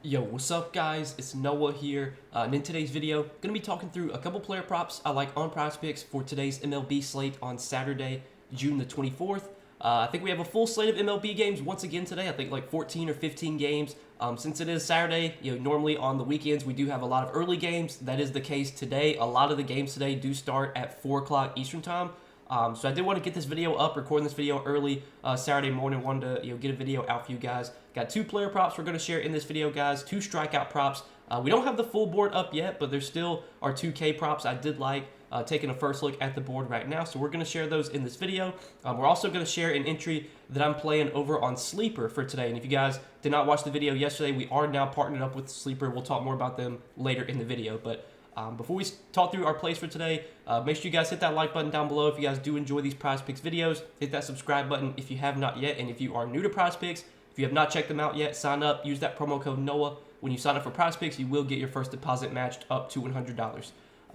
Yo, what's up guys? It's Noah here, and in today's video, gonna be talking through a couple player props I like on Prizepicks for today's MLB slate on Saturday, June the 24th. I think we have a full slate of MLB games once again today. I think like 14 or 15 games. Since it is Saturday, normally on the weekends we do have a lot of early games. That is the case today. A lot of the games today do start at 4 o'clock Eastern time. So I did want to get this video up, recording this video early Saturday morning. Wanted to get a video out for you guys. Got two player props we're going to share in this video, guys. Two strikeout props. We don't have the full board up yet, but there still are 2K props I did like. Taking a first look at the board right now, so we're going to share those in this video. We're also going to share an entry that I'm playing over on Sleeper for today, and if you guys did not watch the video yesterday, we are now partnered up with Sleeper. We'll talk more about them later in the video, but before we talk through our plays for today, make sure you guys hit that like button down below if you guys do enjoy these Prizepicks videos. Hit that subscribe button if you have not yet, and if you are new to Prizepicks, if you have not checked them out yet, sign up. Use that promo code NOAH. When you sign up for Prizepicks, you will get your first deposit matched up to $100.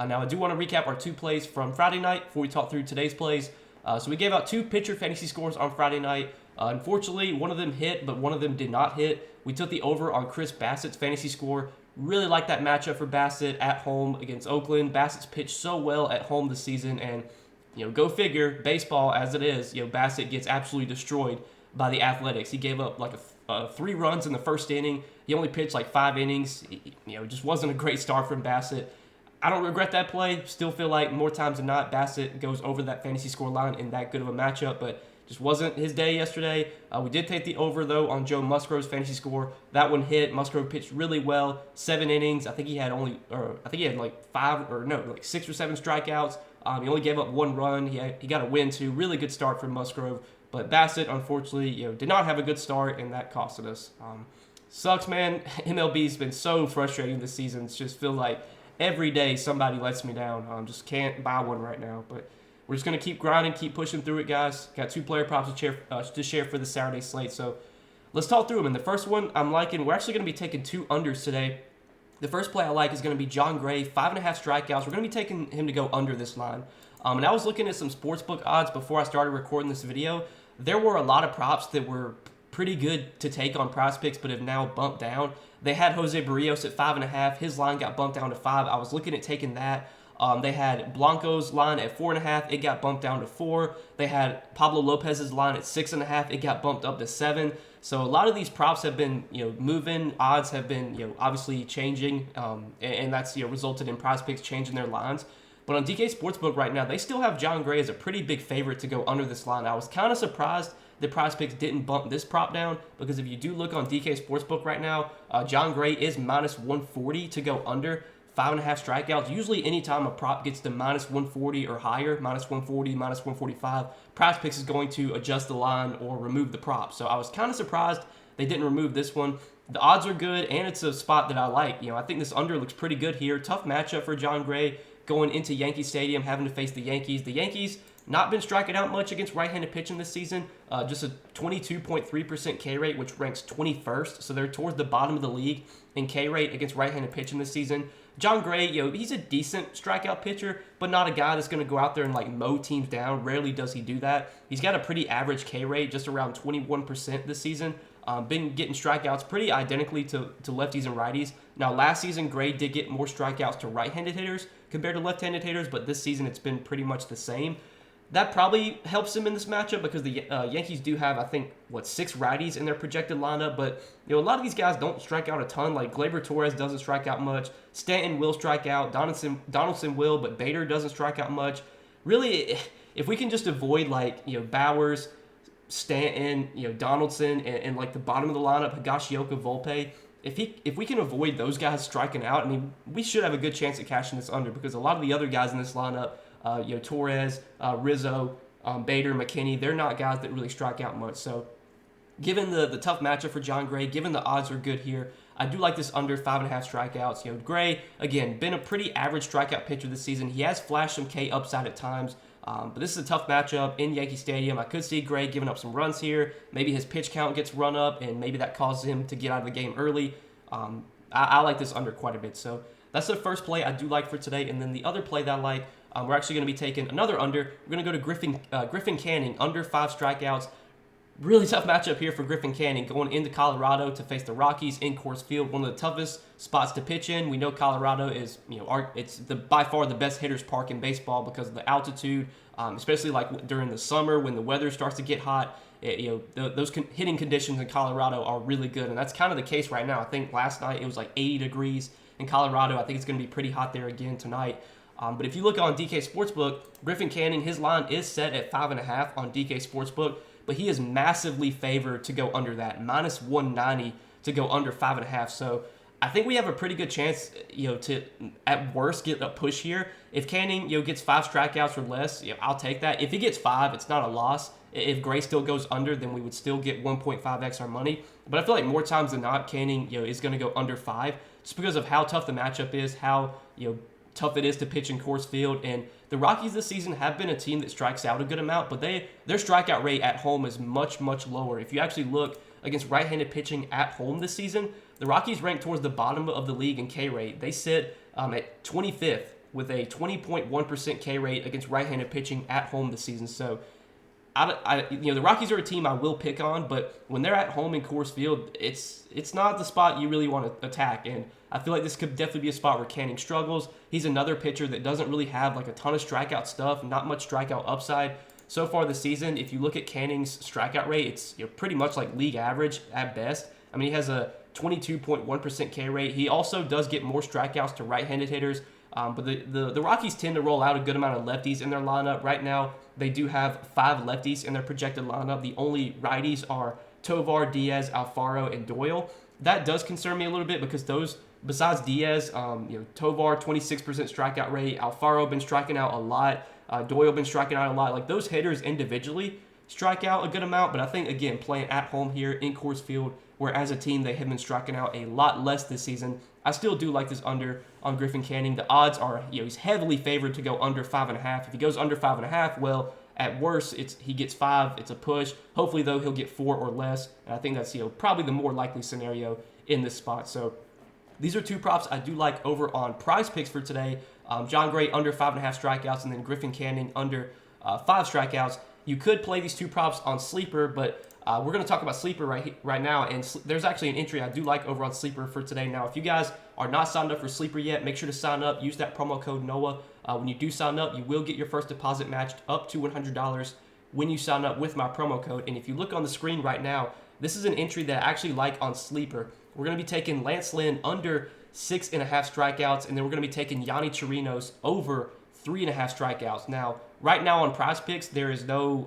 Now, I do want to recap our two plays from Friday night before we talk through today's plays. So we gave out two pitcher fantasy scores on Friday night. Unfortunately, one of them hit, but one of them did not hit. We took the over on Chris Bassett's fantasy score. Really like that matchup for Bassett at home against Oakland. Bassett's pitched so well at home this season, and go figure, baseball as it is, Bassett gets absolutely destroyed by the Athletics. He gave up like 3 runs in the first inning. He only pitched like 5 innings. Just wasn't a great start from Bassett. I don't regret that play. Still feel like more times than not, Bassett goes over that fantasy score line in that good of a matchup, but just wasn't his day yesterday. We did take the over, though, on Joe Musgrove's fantasy score. That one hit. Musgrove pitched really well. 7 innings. I think he had like 6 or 7 strikeouts. He only gave up 1 run. He got a win, too. Really good start from Musgrove. But Bassett, unfortunately, did not have a good start, and that costed us. Sucks, man. MLB's been so frustrating this season. It's just feel like every day somebody lets me down. Just can't buy one right now. But we're just going to keep grinding, keep pushing through it, guys. Got 2 player props to share for the Saturday slate. So let's talk through them. And the first one I'm liking, we're actually going to be taking 2 unders today. The first play I like is going to be John Gray, 5.5 strikeouts. We're going to be taking him to go under this line. And I was looking at some sportsbook odds before I started recording this video. There were a lot of props that were pretty good to take on Prizepicks, but have now bumped down. They had Jose Barrios at 5.5. His line got bumped down to 5. I was looking at taking that. They had Blanco's line at 4.5. It got bumped down to 4. They had Pablo Lopez's line at 6.5. It got bumped up to 7. So a lot of these props have been, moving. Odds have been, obviously changing, and that's resulted in Prizepicks changing their lines. But on DK Sportsbook right now, they still have John Gray as a pretty big favorite to go under this line. I was kind of surprised that Prizepicks didn't bump this prop down, because if you do look on DK Sportsbook right now, John Gray is minus 140 to go under 5.5 strikeouts. Usually anytime a prop gets to minus 140 or higher, minus 140, minus 145, Prizepicks is going to adjust the line or remove the prop. So I was kind of surprised they didn't remove this one. The odds are good, and it's a spot that I like. I think this under looks pretty good here. Tough matchup for John Gray going into Yankee Stadium, having to face the Yankees. The Yankees not been striking out much against right-handed pitching this season. Just a 22.3% K rate, which ranks 21st. So they're towards the bottom of the league in K rate against right-handed pitching this season. John Gray, he's a decent strikeout pitcher, but not a guy that's going to go out there and like mow teams down. Rarely does he do that. He's got a pretty average K rate, just around 21% this season. Been getting strikeouts pretty identically to lefties and righties. Now, last season, Gray did get more strikeouts to right-handed hitters compared to left-handed hitters, but this season it's been pretty much the same. That probably helps him in this matchup because the Yankees do have, I think, 6 righties in their projected lineup. But, a lot of these guys don't strike out a ton. Like Gleyber Torres doesn't strike out much. Stanton will strike out. Donaldson will, but Bader doesn't strike out much. Really, if we can just avoid, Bowers, Stanton, Donaldson, and like the bottom of the lineup, Higashioka, Volpe, if we can avoid those guys striking out, I mean, we should have a good chance at cashing this under, because a lot of the other guys in this lineup, Torres, Rizzo, Bader, McKinney, they're not guys that really strike out much. So given the tough matchup for John Gray, given the odds are good here, I do like this under 5.5 strikeouts. Gray, again, been a pretty average strikeout pitcher this season. He has flashed some K upside at times, but this is a tough matchup in Yankee Stadium. I could see Gray giving up some runs here. Maybe his pitch count gets run up, and maybe that causes him to get out of the game early. I like this under quite a bit. So that's the first play I do like for today. And then the other play that I like, we're actually going to be taking another under. We're going to go to Griffin Canning, under 5 strikeouts. Really tough matchup here for Griffin Canning going into Colorado to face the Rockies in Coors Field, one of the toughest spots to pitch in. We know Colorado is, it's by far the best hitter's park in baseball because of the altitude, especially like during the summer when the weather starts to get hot. Those hitting conditions in Colorado are really good, and that's kind of the case right now. I think last night it was like 80 degrees in Colorado. I think it's going to be pretty hot there again tonight. But if you look on DK Sportsbook, Griffin Canning, his line is set at 5.5 on DK Sportsbook, but he is massively favored to go under that, minus 190 to go under 5.5. So I think we have a pretty good chance, to at worst get a push here. If Canning, gets 5 strikeouts or less, I'll take that. If he gets 5, it's not a loss. If Gray still goes under, then we would still get 1.5x our money. But I feel like more times than not, Canning, is going to go under 5, just because of how tough the matchup is, how tough it is to pitch in Coors Field. And the Rockies this season have been a team that strikes out a good amount, but their strikeout rate at home is much, much lower. If you actually look against right-handed pitching at home this season, the Rockies rank towards the bottom of the league in K rate. They sit at 25th with a 20.1% K rate against right-handed pitching at home this season. So the Rockies are a team I will pick on, but when they're at home in Coors Field, it's not the spot you really want to attack. And I feel like this could definitely be a spot where Canning struggles. He's another pitcher that doesn't really have like a ton of strikeout stuff, not much strikeout upside. So far this season, if you look at Canning's strikeout rate, it's pretty much like league average at best. I mean, he has a 22.1% K rate. He also does get more strikeouts to right-handed hitters. But the Rockies tend to roll out a good amount of lefties in their lineup. Right now, they do have 5 lefties in their projected lineup. The only righties are Tovar, Diaz, Alfaro, and Doyle. That does concern me a little bit because those, besides Diaz, Tovar, 26% strikeout rate. Alfaro been striking out a lot. Doyle been striking out a lot. Like, those hitters individually strike out a good amount, but I think, again, playing at home here in Coors Field, where as a team they have been striking out a lot less this season, I still do like this under on Griffin Canning. The odds are, he's heavily favored to go under 5.5. If he goes under 5.5, well, at worst, he gets 5. It's a push. Hopefully, though, he'll get 4 or less. And I think that's, probably the more likely scenario in this spot. So these are 2 props I do like over on Prizepicks for today. John Gray under 5.5 strikeouts, and then Griffin Canning under 5 strikeouts. You could play these 2 props on Sleeper, but we're going to talk about Sleeper right now, and there's actually an entry I do like over on Sleeper for today. Now, if you guys are not signed up for Sleeper yet, make sure to sign up. Use that promo code NOAH. When you do sign up, you will get your first deposit matched up to $100 when you sign up with my promo code. And if you look on the screen right now, this is an entry that I actually like on Sleeper. We're going to be taking Lance Lynn under 6.5 strikeouts, and then we're going to be taking Yanni Chirinos over 3.5 strikeouts. Now, right now on Prizepicks, there's no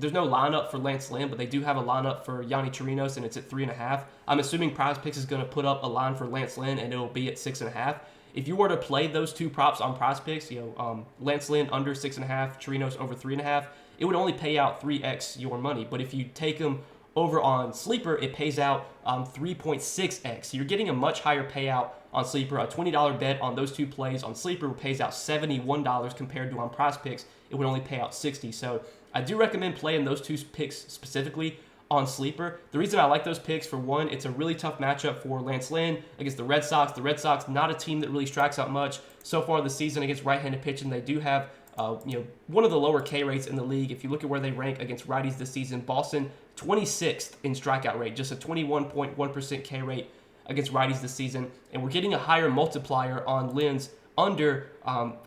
lineup for Lance Lynn, but they do have a lineup for Yanni Chirinos, and it's at 3.5. I'm assuming Prizepicks is going to put up a line for Lance Lynn, and it'll be at 6.5. If you were to play those 2 props on Prizepicks, Lance Lynn under 6.5, Chirinos over 3.5, it would only pay out 3x your money. But if you take them over on Sleeper, it pays out 3.6x. So you're getting a much higher payout on Sleeper. A $20 bet on those 2 plays on Sleeper pays out $71 compared to on Prizepicks, it would only pay out $60. So I do recommend playing those 2 picks specifically on Sleeper. The reason I like those picks, for one, it's a really tough matchup for Lance Lynn against the Red Sox. The Red Sox, not a team that really strikes out much so far this season against right-handed pitching. They do have one of the lower K rates in the league. If you look at where they rank against righties this season, Boston 26th in strikeout rate, just a 21.1% K rate against righties this season. And we're getting a higher multiplier on Lynn's under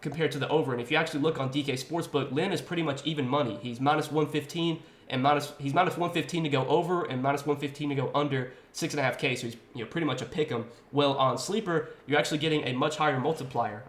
compared to the over. And if you actually look on DK Sportsbook, Lynn is pretty much even money. He's minus 115 and he's minus 115 to go over and minus 115 to go under 6.5K. So he's pretty much a pick 'em. Well, on Sleeper, you're actually getting a much higher multiplier.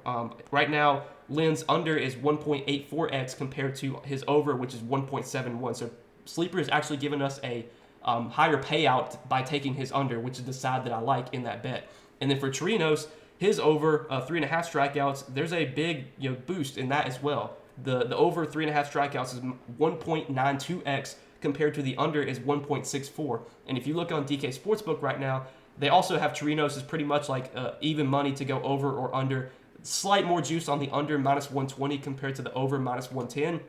Right now, Lynn's under is 1.84x compared to his over, which is 1.71. So Sleeper is actually giving us a higher payout by taking his under, which is the side that I like in that bet. And then for Chirinos, his over 3.5 strikeouts, there's a big boost in that as well. The over 3.5 strikeouts is 1.92x compared to the under is 1.64. And if you look on DK Sportsbook right now, they also have Chirinos is pretty much like even money to go over or under. Slight more juice on the under, minus 120 compared to the over, minus 110.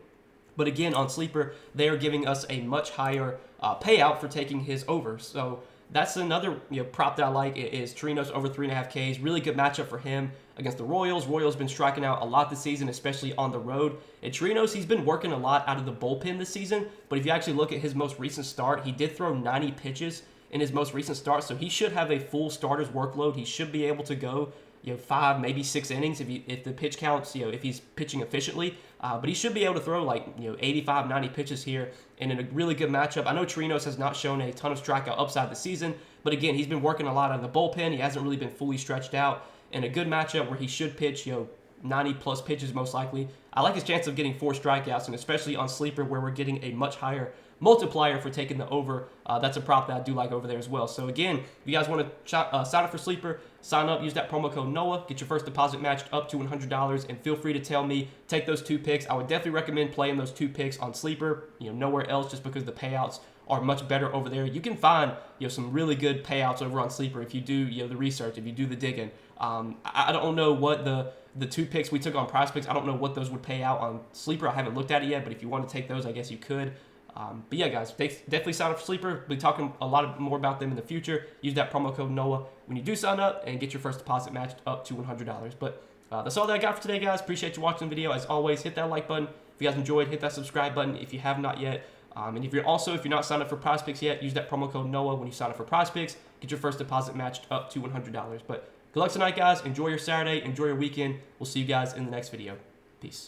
But again, on Sleeper, they are giving us a much higher payout for taking his over. So that's another prop that I like is Torino's over 3.5 Ks. Really good matchup for him against the Royals. Royals been striking out a lot this season, especially on the road. And Torino's, he's been working a lot out of the bullpen this season. But if you actually look at his most recent start, he did throw 90 pitches in his most recent start, so he should have a full starter's workload. He should be able to go 5, maybe 6 innings if the pitch counts, if he's pitching efficiently. But he should be able to throw like 85, 90 pitches here, and in a really good matchup. I know Chirinos has not shown a ton of strikeout upside this season, but again, he's been working a lot out of the bullpen. He hasn't really been fully stretched out. In a good matchup where he should pitch 90 plus pitches most likely, I like his chance of getting 4 strikeouts, and especially on sleeper where we're getting a much higher multiplier for taking the over. That's a prop that I do like over there as well. So again, if you guys want to sign up for sleeper, sign up, use that promo code Noah, get your first deposit matched up to $100, and feel free to tell me, take those 2 picks. I would definitely recommend playing those 2 picks on sleeper, nowhere else, just because the payouts are much better over there. You can find some really good payouts over on sleeper if you do the research, if you do the digging. I don't know what the 2 picks we took on Prizepicks, I don't know what those would pay out on sleeper. I haven't looked at it yet, but if you want to take those, I guess you could. But yeah, guys, definitely sign up for sleeper. We'll be talking a lot more about them in the future. Use that promo code Noah when you do sign up and get your first deposit matched up to $100. But that's all that I got for today, guys. Appreciate you watching the video. As always, hit that like button. If you guys enjoyed, hit that subscribe button if you have not yet. And if you're not signed up for Prizepicks yet, use that promo code Noah when you sign up for Prizepicks. Get your first deposit matched up to $100. But good luck tonight, guys. Enjoy your Saturday. Enjoy your weekend. We'll see you guys in the next video. Peace.